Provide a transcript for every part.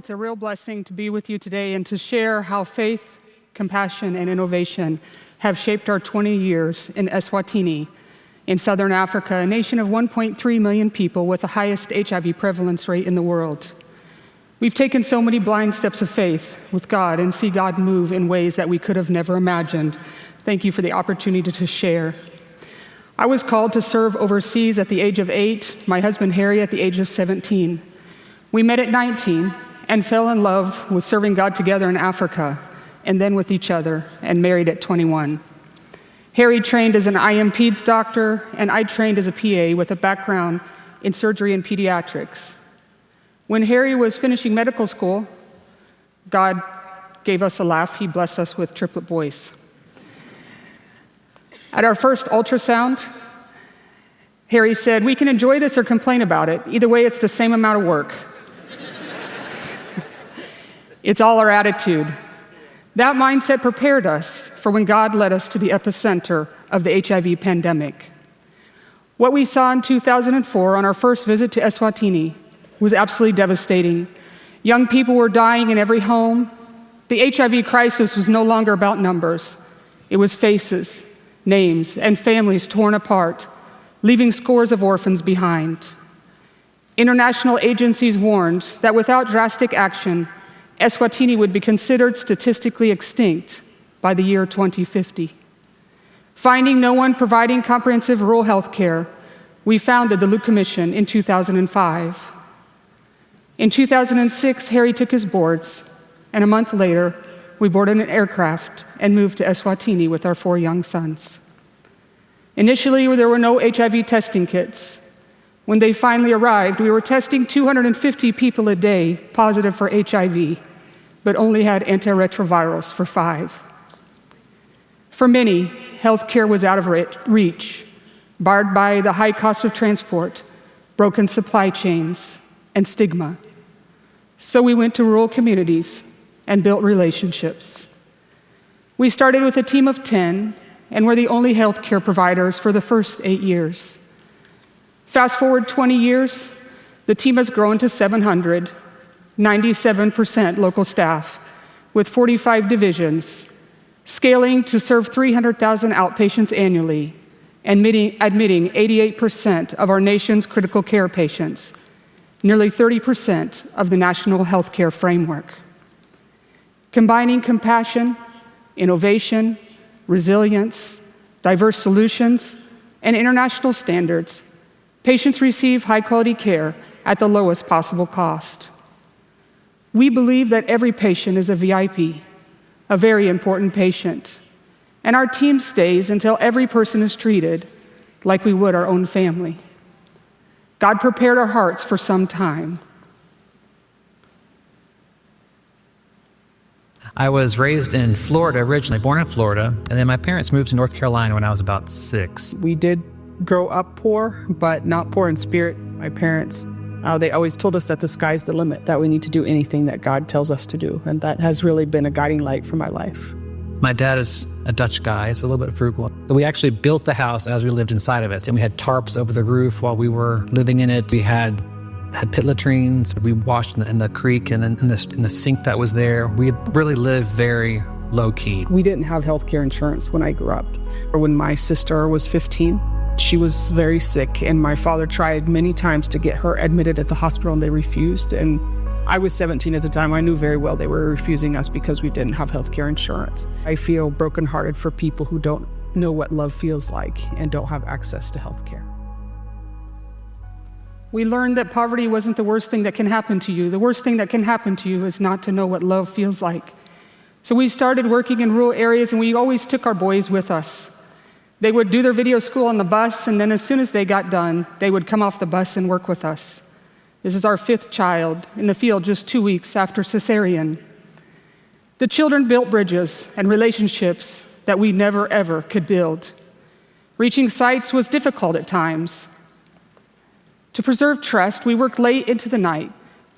it's a real blessing to be with you today and to share how faith, compassion, and innovation have shaped our 20 years in Eswatini, in Southern Africa, a nation of 1.3 million people with the highest HIV prevalence rate in the world. We've taken so many blind steps of faith with God and see God move in ways that we could have never imagined. Thank you for the opportunity to share. I was called to serve overseas at the age of 8, my husband Harry at the age of 17. We met at 19 and fell in love with serving God together in Africa, and then with each other, and married at 21. Harry trained as an IM-Peds doctor, and I trained as a PA with a background in surgery and pediatrics. When Harry was finishing medical school, God gave us a laugh. He blessed us with triplet boys. At our first ultrasound, Harry said, "We can enjoy this or complain about it. Either way, it's the same amount of work." It's all our attitude. That mindset prepared us for when God led us to the epicenter of the HIV pandemic. What we saw in 2004 on our first visit to Eswatini was absolutely devastating. Young people were dying in every home. The HIV crisis was no longer about numbers. It was faces, names, and families torn apart, leaving scores of orphans behind. International agencies warned that without drastic action, Eswatini would be considered statistically extinct by the year 2050. Finding no one providing comprehensive rural health care, we founded the Luke Commission in 2005. In 2006, Harry took his boards, and a month later, we boarded an aircraft and moved to Eswatini with our 4 young sons. Initially, there were no HIV testing kits. When they finally arrived, we were testing 250 people a day positive for HIV, but only had antiretrovirals for 5. For many, healthcare was out of reach, barred by the high cost of transport, broken supply chains, and stigma. So we went to rural communities and built relationships. We started with a team of 10, and were the only healthcare providers for the first 8 years. Fast forward 20 years, the team has grown to 700, 97% local staff, with 45 divisions, scaling to serve 300,000 outpatients annually, and admitting 88% of our nation's critical care patients, nearly 30% of the national healthcare framework. Combining compassion, innovation, resilience, diverse solutions, and international standards, patients receive high-quality care at the lowest possible cost. We believe that every patient is a VIP, a very important patient, and our team stays until every person is treated like we would our own family. God prepared our hearts for some time. I was raised in Florida originally, born in Florida, and then my parents moved to North Carolina when I was about 6. We did grow up poor, but not poor in spirit. My parents, they always told us that the sky's the limit, that we need to do anything that God tells us to do, and that has really been a guiding light for my life. My dad is a Dutch guy, so a little bit frugal. But we actually built the house as we lived inside of it, and we had tarps over the roof while we were living in it. We had pit latrines. We washed in the creek and in the sink that was there. We really lived very low-key. We didn't have healthcare insurance when I grew up. Or when my sister was 15, she was very sick, and my father tried many times to get her admitted at the hospital, and they refused. And I was 17 at the time. I knew very well they were refusing us because we didn't have healthcare insurance. I feel brokenhearted for people who don't know what love feels like and don't have access to healthcare. We learned that poverty wasn't the worst thing that can happen to you. The worst thing that can happen to you is not to know what love feels like. So we started working in rural areas, and we always took our boys with us. They would do their video school on the bus, and then as soon as they got done, they would come off the bus and work with us. This is our 5th child in the field just 2 weeks after cesarean. The children built bridges and relationships that we never, ever could build. Reaching sites was difficult at times. To preserve trust, we worked late into the night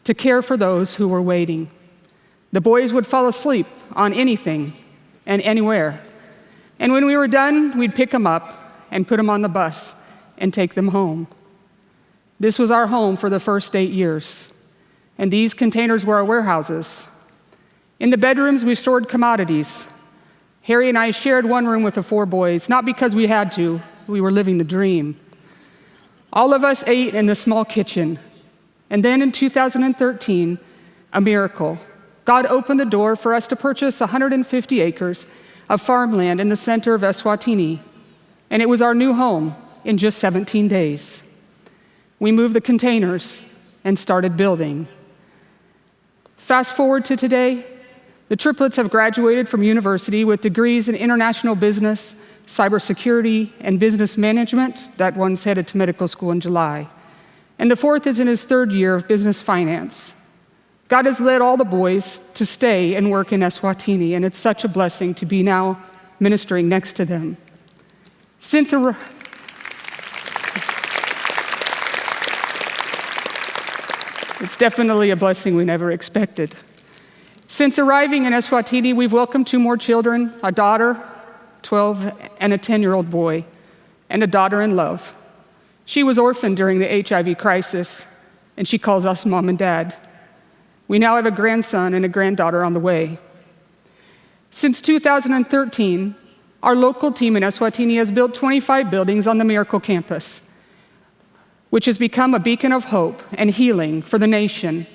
to care for those who were waiting. The boys would fall asleep on anything and anywhere. And when we were done, we'd pick them up and put them on the bus and take them home. This was our home for the first 8 years. and these containers were our warehouses. In the bedrooms, we stored commodities. Harry and I shared one room with the 4 boys, not because we had to, we were living the dream. All of us ate in the small kitchen. And then in 2013, a miracle. God opened the door for us to purchase 150 acres of farmland in the center of Eswatini, and it was our new home in just 17 days. We moved the containers and started building. Fast forward to today, the triplets have graduated from university with degrees in international business, cybersecurity, and business management. That one's headed to medical school in July. And the 4th is in his 3rd year of business finance. God has led all the boys to stay and work in Eswatini, and it's such a blessing to be now ministering next to them. It's definitely a blessing we never expected. Since arriving in Eswatini, we've welcomed 2 more children, a daughter, 12, and a 10-year-old boy, and a daughter in love. She was orphaned during the HIV crisis, and she calls us mom and dad. We now have a grandson and a granddaughter on the way. Since 2013, our local team in Eswatini has built 25 buildings on the Miracle Campus, which has become a beacon of hope and healing for the nation.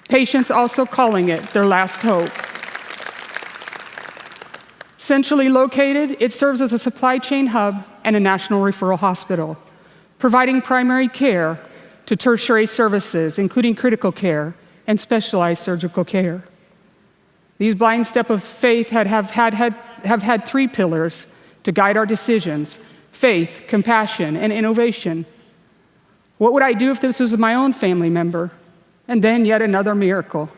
Patients also calling it their last hope. Centrally located, it serves as a supply chain hub and a national referral hospital, providing primary care to tertiary services, including critical care and specialized surgical care. These blind steps of faith have had 3 pillars to guide our decisions: faith, compassion, and innovation. What would I do if this was my own family member? And then yet another miracle.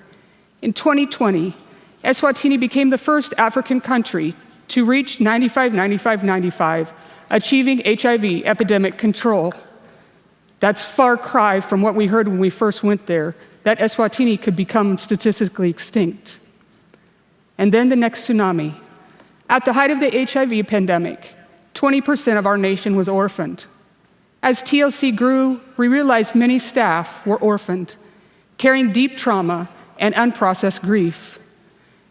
In 2020, Eswatini became the first African country to reach 95-95-95, achieving HIV epidemic control. That's far cry from what we heard when we first went there, that Eswatini could become statistically extinct. And then the next tsunami. At the height of the HIV pandemic, 20% of our nation was orphaned. As TLC grew, we realized many staff were orphaned, carrying deep trauma and unprocessed grief.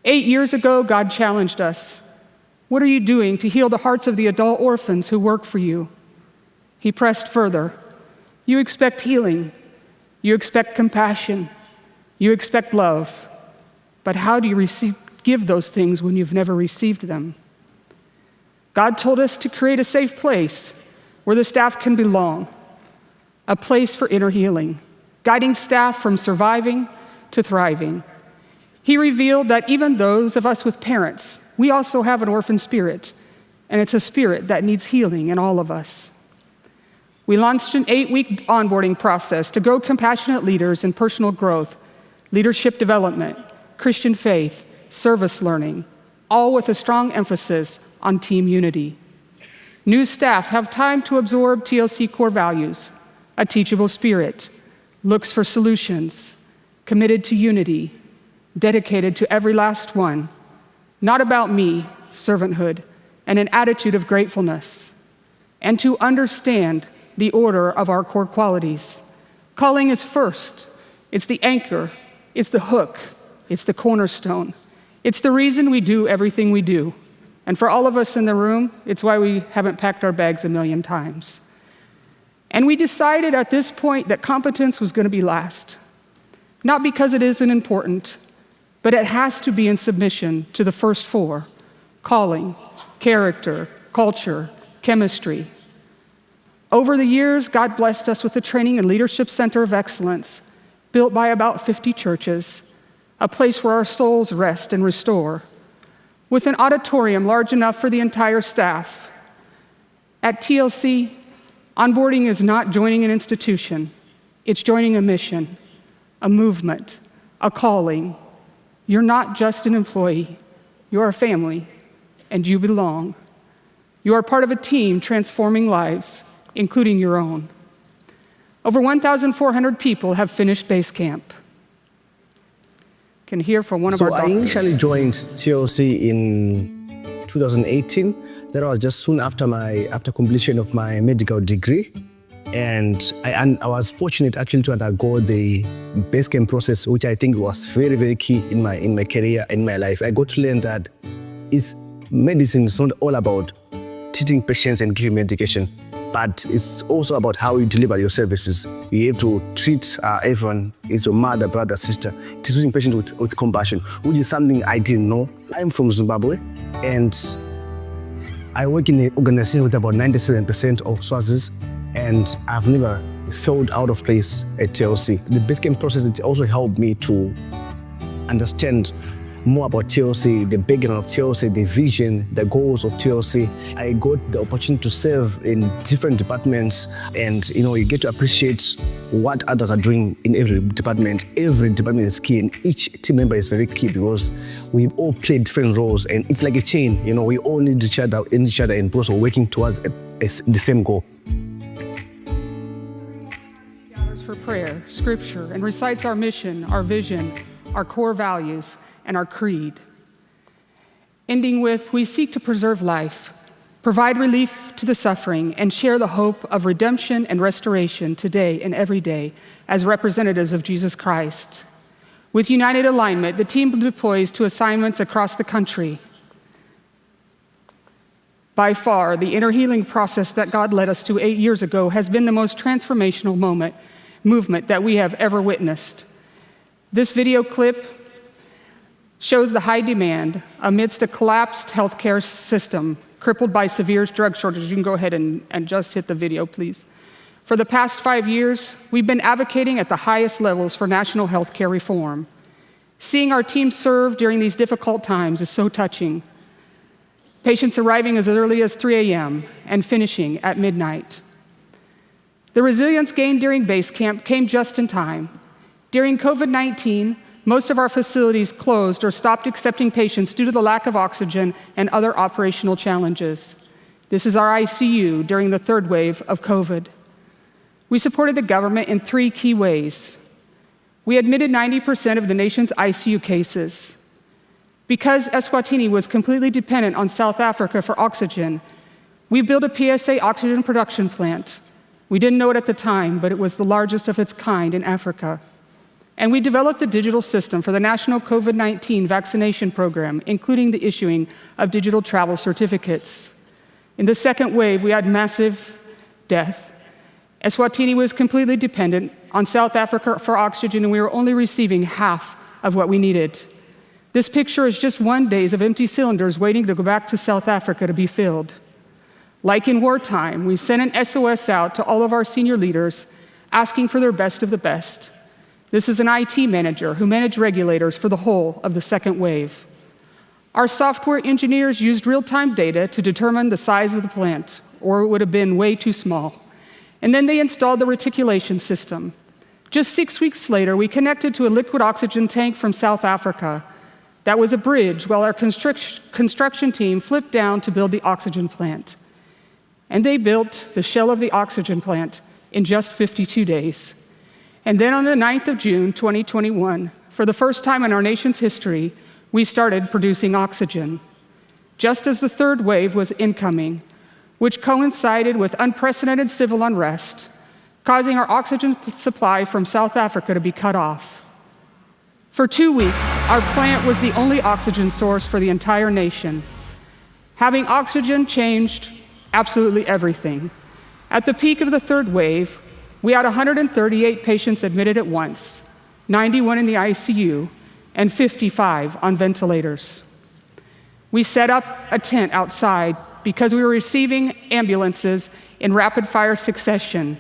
8 years ago, God challenged us. What are you doing to heal the hearts of the adult orphans who work for you? He pressed further. You expect healing. You expect compassion. You expect love. But how do you give those things when you've never received them? God told us to create a safe place where the staff can belong, a place for inner healing, guiding staff from surviving to thriving. He revealed that even those of us with parents, we also have an orphan spirit, and it's a spirit that needs healing in all of us. We launched an 8-week onboarding process to grow compassionate leaders in personal growth, leadership development, Christian faith, service learning, all with a strong emphasis on team unity. New staff have time to absorb TLC core values, a teachable spirit, looks for solutions, committed to unity, dedicated to every last one, not about me, servanthood, and an attitude of gratefulness, and to understand the order of our core qualities. Calling is first. It's the anchor. It's the hook. It's the cornerstone. It's the reason we do everything we do. And for all of us in the room, it's why we haven't packed our bags a million times. And we decided at this point that competence was going to be last. Not because it isn't important, but it has to be in submission to the first 4: calling, character, culture, chemistry. Over the years, God blessed us with a training and leadership center of excellence, built by about 50 churches, a place where our souls rest and restore, with an auditorium large enough for the entire staff. At TLC, onboarding is not joining an institution, it's joining a mission, a movement, a calling. You're not just an employee, you're a family, and you belong. You are part of a team transforming lives, including your own. Over 1,400 people have finished base camp. Can hear from one of our doctors. I initially joined TLC in 2018. That was just soon after completion of my medical degree. And I was fortunate actually to undergo the base camp process, which I think was very, very key in my career, in my life. I got to learn that medicine is not all about treating patients and giving medication, but it's also about how you deliver your services. You have to treat everyone, it's your mother, brother, sister, treating patients with compassion, which is something I didn't know. I'm from Zimbabwe, and I work in an organization with about 97% of Swazis, and I've never felt out of place at TLC. The base camp process also helped me to understand more about TLC, the background of TLC, the vision, the goals of TLC. I got the opportunity to serve in different departments, and you get to appreciate what others are doing in every department. Every department is key, and each team member is very key because we all play different roles, and it's like a chain. We all need each other, and also working towards the same goal. Gathers for prayer, scripture, and recites our mission, our vision, our core values, and our creed. Ending with, we seek to preserve life, provide relief to the suffering, and share the hope of redemption and restoration today and every day as representatives of Jesus Christ. With united alignment, the team deploys to assignments across the country. By far, the inner healing process that God led us to 8 years ago has been the most transformational movement that we have ever witnessed. This video clip shows the high demand amidst a collapsed healthcare system crippled by severe drug shortages. You can go ahead and just hit the video, please. For the past 5 years, we've been advocating at the highest levels for national healthcare reform. Seeing our team serve during these difficult times is so touching. Patients arriving as early as 3 a.m. and finishing at midnight. The resilience gained during base camp came just in time. During COVID-19, most of our facilities closed or stopped accepting patients due to the lack of oxygen and other operational challenges. This is our ICU during the third wave of COVID. We supported the government in 3 key ways. We admitted 90% of the nation's ICU cases. Because Eswatini was completely dependent on South Africa for oxygen, we built a PSA oxygen production plant. We didn't know it at the time, but it was the largest of its kind in Africa. And we developed a digital system for the national COVID-19 vaccination program, including the issuing of digital travel certificates. In the second wave, we had massive death. Eswatini was completely dependent on South Africa for oxygen, and we were only receiving half of what we needed. This picture is just 1 day of empty cylinders waiting to go back to South Africa to be filled. Like in wartime, we sent an SOS out to all of our senior leaders, asking for their best of the best. This is an IT manager who managed regulators for the whole of the second wave. Our software engineers used real-time data to determine the size of the plant, or it would have been way too small. And then they installed the reticulation system. Just 6 weeks later, we connected to a liquid oxygen tank from South Africa. That was a bridge while our construction team flipped down to build the oxygen plant. And they built the shell of the oxygen plant in just 52 days. And then on the 9th of June, 2021, for the first time in our nation's history, we started producing oxygen. Just as the third wave was incoming, which coincided with unprecedented civil unrest, causing our oxygen supply from South Africa to be cut off. For 2 weeks, our plant was the only oxygen source for the entire nation. Having oxygen changed absolutely everything. At the peak of the third wave, we had 138 patients admitted at once, 91 in the ICU, and 55 on ventilators. We set up a tent outside because we were receiving ambulances in rapid-fire succession.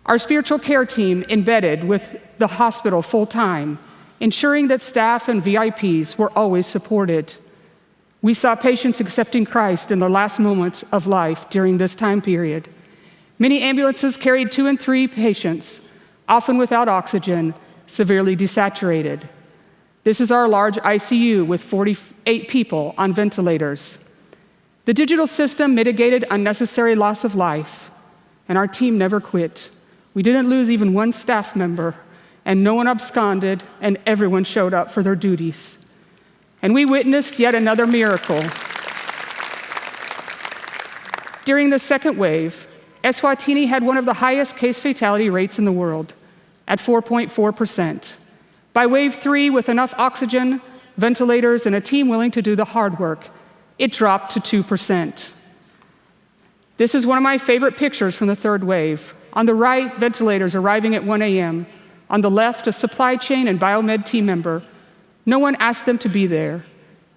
Our spiritual care team embedded with the hospital full-time, ensuring that staff and VIPs were always supported. We saw patients accepting Christ in their last moments of life during this time period. Many ambulances carried 2 and 3 patients, often without oxygen, severely desaturated. This is our large ICU with 48 people on ventilators. The digital system mitigated unnecessary loss of life, and our team never quit. We didn't lose even 1 staff member, and no one absconded, and everyone showed up for their duties. And we witnessed yet another miracle. During the second wave, Eswatini had one of the highest case fatality rates in the world, at 4.4%. By wave 3, with enough oxygen, ventilators, and a team willing to do the hard work, it dropped to 2%. This is one of my favorite pictures from the third wave. On the right, ventilators arriving at 1 a.m. On the left, a supply chain and biomed team member. No one asked them to be there.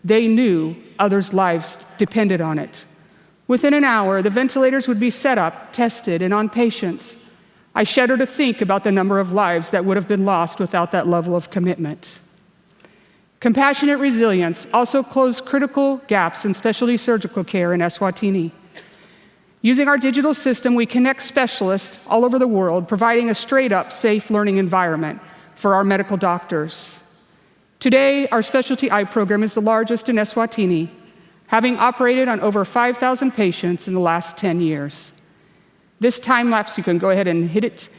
They knew others' lives depended on it. Within an hour, the ventilators would be set up, tested, and on patients. I shudder to think about the number of lives that would have been lost without that level of commitment. Compassionate resilience also closed critical gaps in specialty surgical care in Eswatini. Using our digital system, we connect specialists all over the world, providing a straight-up, safe learning environment for our medical doctors. Today, our specialty eye program is the largest in Eswatini, having operated on over 5,000 patients in the last 10 years. This time lapse, you can go ahead and hit it,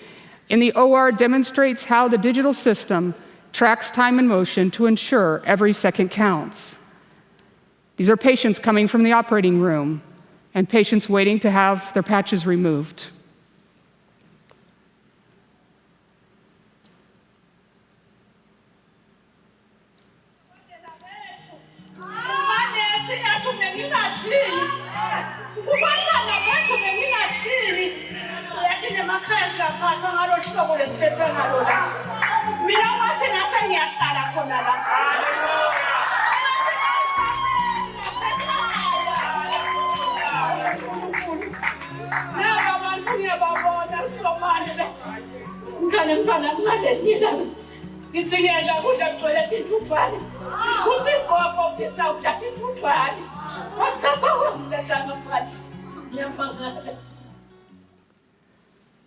in the OR demonstrates how the digital system tracks time and motion to ensure every second counts. These are patients coming from the operating room and patients waiting to have their patches removed.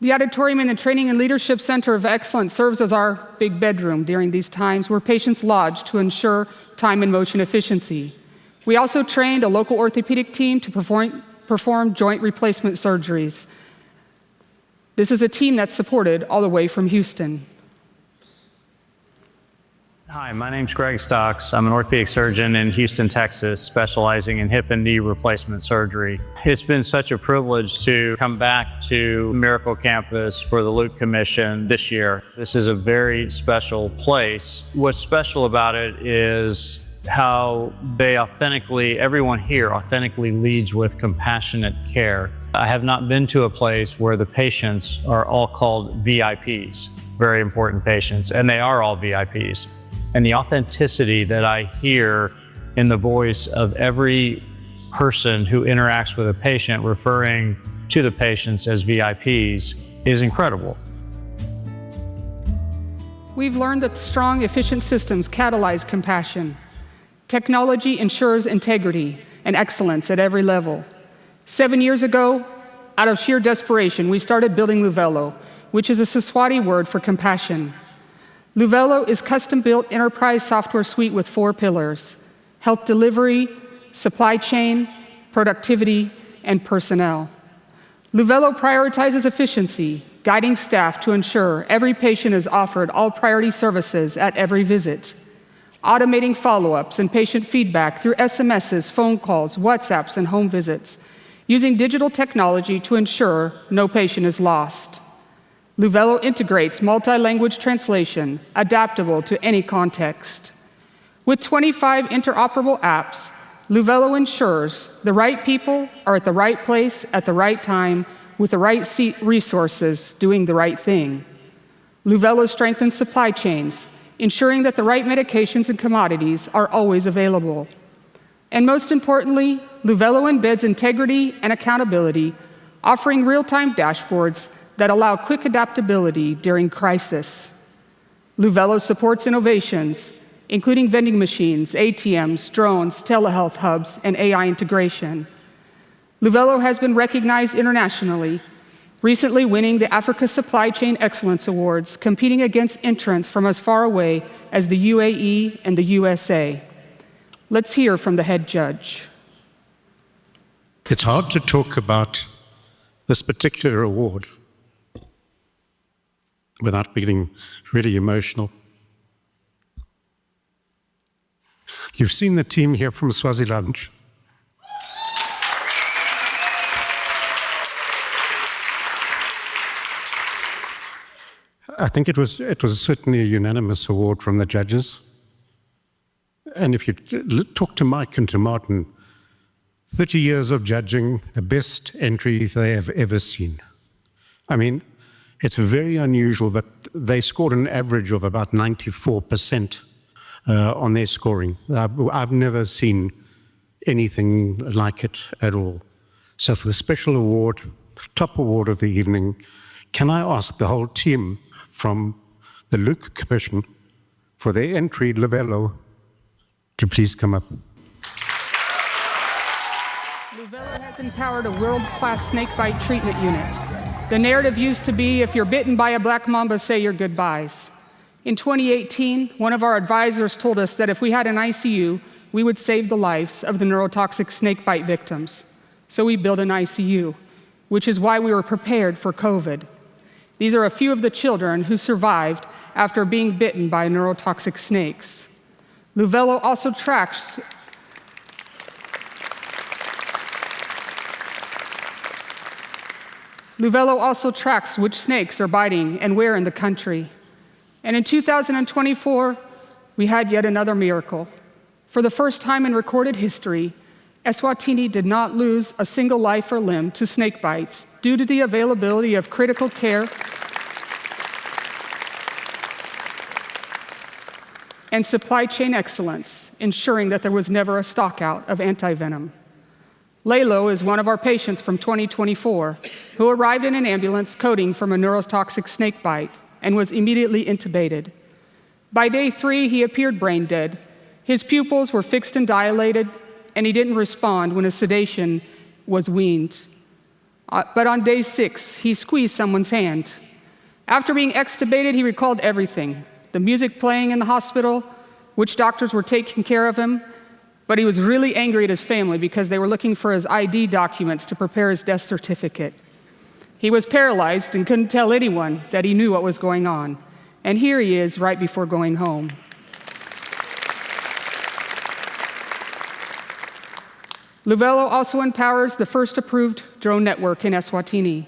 The auditorium and the Training and Leadership Center of Excellence serves as our big bedroom during these times where patients lodge to ensure time and motion efficiency. We also trained a local orthopedic team to perform joint replacement surgeries. This is a team that's supported all the way from Houston. Hi, my name's Greg Stocks. I'm an orthopedic surgeon in Houston, Texas, specializing in hip and knee replacement surgery. It's been such a privilege to come back to Miracle Campus for the Luke Commission this year. This is a very special place. What's special about it is how they everyone here authentically leads with compassionate care. I have not been to a place where the patients are all called VIPs, very important patients, and they are all VIPs. And the authenticity that I hear in the voice of every person who interacts with a patient referring to the patients as VIPs is incredible. We've learned that strong, efficient systems catalyze compassion. Technology ensures integrity and excellence at every level. 7 years ago, out of sheer desperation, we started building Luvelo, which is a Eswatini word for compassion. Luvelo is custom-built enterprise software suite with 4 pillars: health delivery, supply chain, productivity, and personnel. Luvelo prioritizes efficiency, guiding staff to ensure every patient is offered all priority services at every visit, automating follow-ups and patient feedback through SMSs, phone calls, WhatsApps, and home visits, using digital technology to ensure no patient is lost. Luvelo integrates multi-language translation, adaptable to any context. With 25 interoperable apps, Luvelo ensures the right people are at the right place at the right time with the right resources doing the right thing. Luvelo strengthens supply chains, ensuring that the right medications and commodities are always available. And most importantly, Luvelo embeds integrity and accountability, offering real-time dashboards that allow quick adaptability during crisis. Luvelo supports innovations, including vending machines, ATMs, drones, telehealth hubs, and AI integration. Luvelo has been recognized internationally, recently winning the Africa Supply Chain Excellence Awards, competing against entrants from as far away as the UAE and the USA. Let's hear from the head judge. It's hard to talk about this particular award without getting really emotional. You've seen the team here from Swaziland. I think it was certainly a unanimous award from the judges. And if you talk to Mike and to Martin, 30 years of judging, the best entry they have ever seen. I mean, it's very unusual, but they scored an average of about 94% on their scoring. I've never seen anything like it at all. So for the special award, top award of the evening, can I ask the whole team from the Luke Commission for their entry, Luvello, to please come up. Luvello has empowered a world-class snakebite treatment unit. The narrative used to be, if you're bitten by a black mamba, say your goodbyes. In 2018, one of our advisors told us that if we had an ICU, we would save the lives of the neurotoxic snakebite victims. So we built an ICU, which is why we were prepared for COVID. These are a few of the children who survived after being bitten by neurotoxic snakes. Luvello also tracks which snakes are biting and where in the country. And in 2024, we had yet another miracle. For the first time in recorded history, Eswatini did not lose a single life or limb to snake bites due to the availability of critical care and supply chain excellence, ensuring that there was never a stockout of antivenom. Lalo is one of our patients from 2024 who arrived in an ambulance coding from a neurotoxic snake bite and was immediately intubated. By day 3, he appeared brain dead. His pupils were fixed and dilated, and he didn't respond when a sedation was weaned. But on day 6, he squeezed someone's hand. After being extubated, he recalled everything: the music playing in the hospital, which doctors were taking care of him, but he was really angry at his family because they were looking for his ID documents to prepare his death certificate. He was paralyzed and couldn't tell anyone that he knew what was going on. And here he is right before going home. Luvello also empowers the first approved drone network in Eswatini.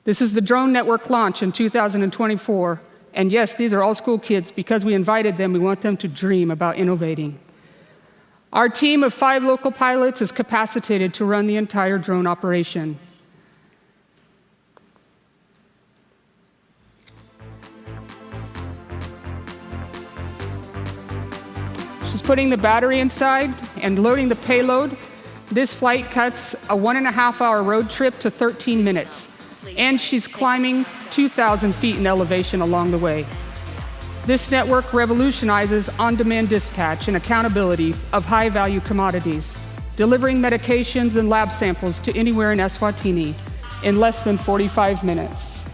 This is the drone network launch in 2024. And yes, these are all school kids. Because we invited them, we want them to dream about innovating. Our team of 5 local pilots is capacitated to run the entire drone operation. She's putting the battery inside and loading the payload. This flight cuts a 1.5-hour road trip to 13 minutes. And she's climbing 2,000 feet in elevation along the way. This network revolutionizes on-demand dispatch and accountability of high-value commodities, delivering medications and lab samples to anywhere in Eswatini in less than 45 minutes.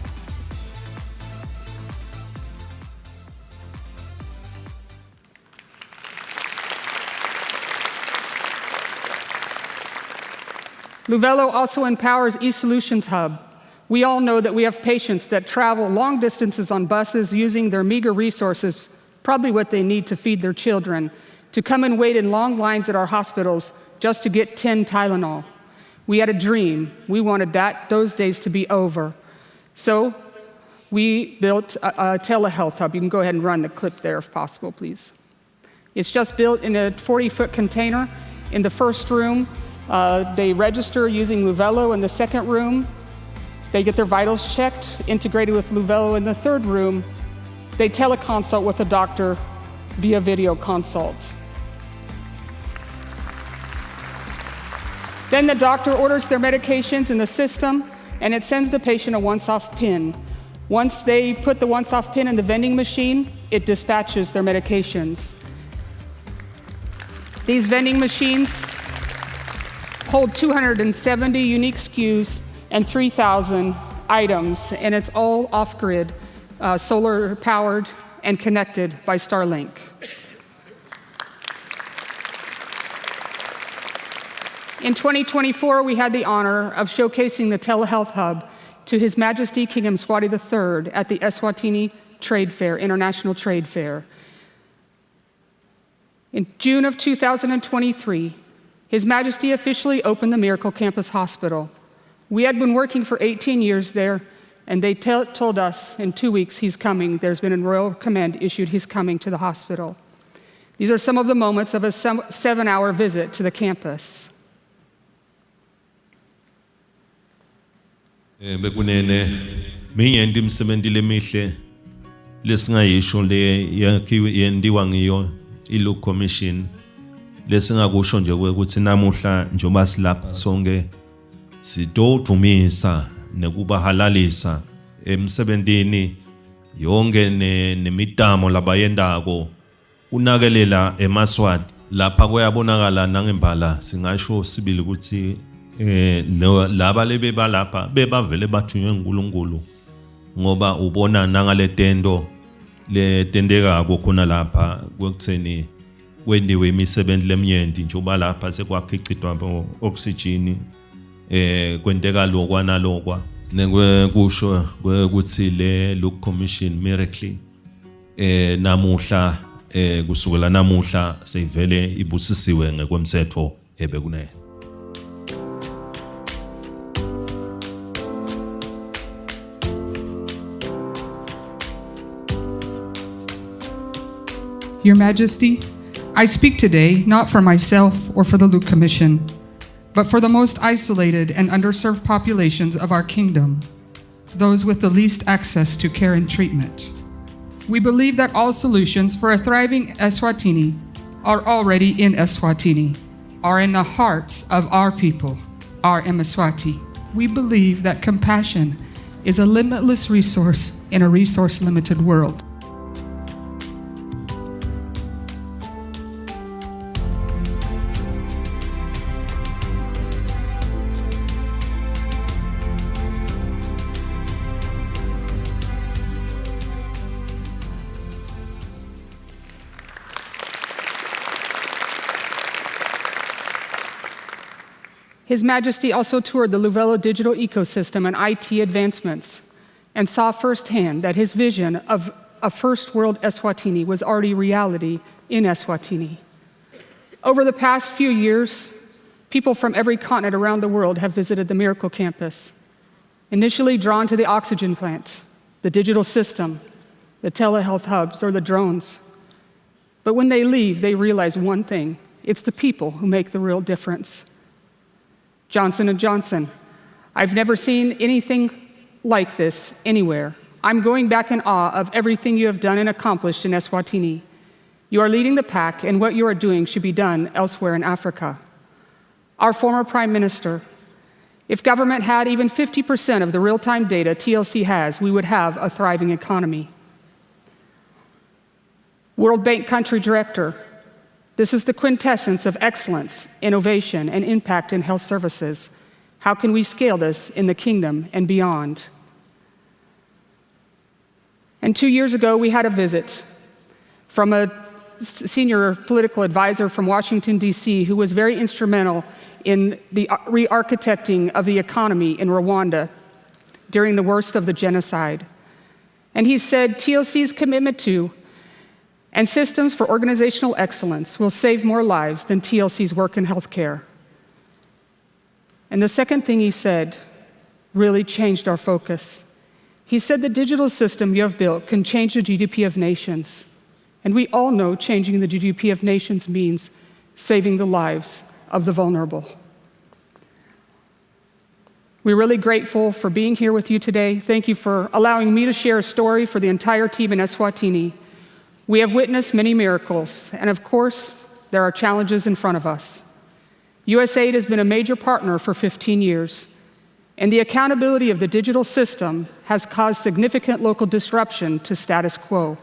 Luvello also empowers eSolutions Hub. We all know that we have patients that travel long distances on buses using their meager resources, probably what they need to feed their children, to come and wait in long lines at our hospitals just to get 10 Tylenol. We had a dream. We wanted those days to be over. So we built a telehealth hub. You can go ahead and run the clip there if possible, please. It's just built in a 40-foot container. In the first room, they register using Luvello. In the second room, they get their vitals checked, integrated with Luvello. In the third room, they teleconsult with a doctor via video consult. Then the doctor orders their medications in the system, and it sends the patient a once-off pin. Once they put the once-off pin in the vending machine, it dispatches their medications. These vending machines hold 270 unique SKUs and 3,000 items, and it's all off-grid, solar-powered, and connected by Starlink. In 2024, we had the honor of showcasing the telehealth hub to His Majesty King Mswati III at the Eswatini Trade Fair, International Trade Fair. In June of 2023, His Majesty officially opened the Miracle Campus Hospital. We had been working for 18 years there, And they told us in 2 weeks he's coming. There's been a royal command issued, he's coming to the hospital. These are some of the moments of a 7-hour visit to the campus. Bekunene minyenti imsebenzi lemihle lesingayisho le yakhiwe yendiwa ngiyo iLook Commission lesingakusho nje ukuthi namuhla njoba silapha sonke sidodumisa nekubahalalisa emsebentini yonke nemitamo labayendako unakelela eMaswati lapha kuyabonakala nangembala singasho sibili ukuthi laba lebe balapha bebavele bathunywe nguNkulunkulu ngoba ubona nangale tendo letendekako khona lapha kwekutheni kwendiwe imisebenzi leminyenti njoba lapha sekwakhicitwa oxygen kwenteka lokwana lokwa nekwekusho ukuthi le Look Commission miracle namuhla kusukela namuhla seyivele ibusisiwe ngekwemthetho ebekunene. Your Majesty, I speak today not for myself or for the Look Commission, but for the most isolated and underserved populations of our kingdom, those with the least access to care and treatment. We believe that all solutions for a thriving Eswatini are already in Eswatini, are in the hearts of our people, our Mswati. We believe that compassion is a limitless resource in a resource-limited world. His Majesty also toured the Luvelo digital ecosystem and IT advancements and saw firsthand that his vision of a first world Eswatini was already reality in Eswatini. Over the past few years, people from every continent around the world have visited the Miracle Campus, initially drawn to the oxygen plant, the digital system, the telehealth hubs, or the drones. But when they leave, they realize one thing: it's the people who make the real difference. Johnson & Johnson, I've never seen anything like this anywhere. I'm going back in awe of everything you have done and accomplished in Eswatini. You are leading the pack, and what you are doing should be done elsewhere in Africa. Our former Prime Minister, if government had even 50% of the real-time data TLC has, we would have a thriving economy. World Bank Country Director, this is the quintessence of excellence, innovation, and impact in health services. How can we scale this in the kingdom and beyond? And 2 years ago, we had a visit from a senior political advisor from Washington, D.C., who was very instrumental in the re-architecting of the economy in Rwanda during the worst of the genocide. And he said TLC's commitment to and systems for organizational excellence will save more lives than TLC's work in healthcare. And the second thing he said really changed our focus. He said the digital system you have built can change the GDP of nations. And we all know changing the GDP of nations means saving the lives of the vulnerable. We're really grateful for being here with you today. Thank you for allowing me to share a story for the entire team in Eswatini. We have witnessed many miracles, and of course, there are challenges in front of us. USAID has been a major partner for 15 years, and the accountability of the digital system has caused significant local disruption to status quo.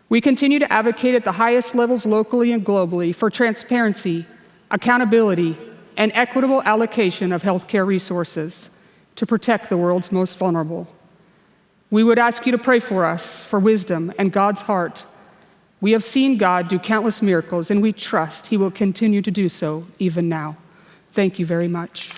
We continue to advocate at the highest levels locally and globally for transparency, accountability, and equitable allocation of healthcare resources to protect the world's most vulnerable. We would ask you to pray for us for wisdom and God's heart. We have seen God do countless miracles, and we trust He will continue to do so even now. Thank you very much.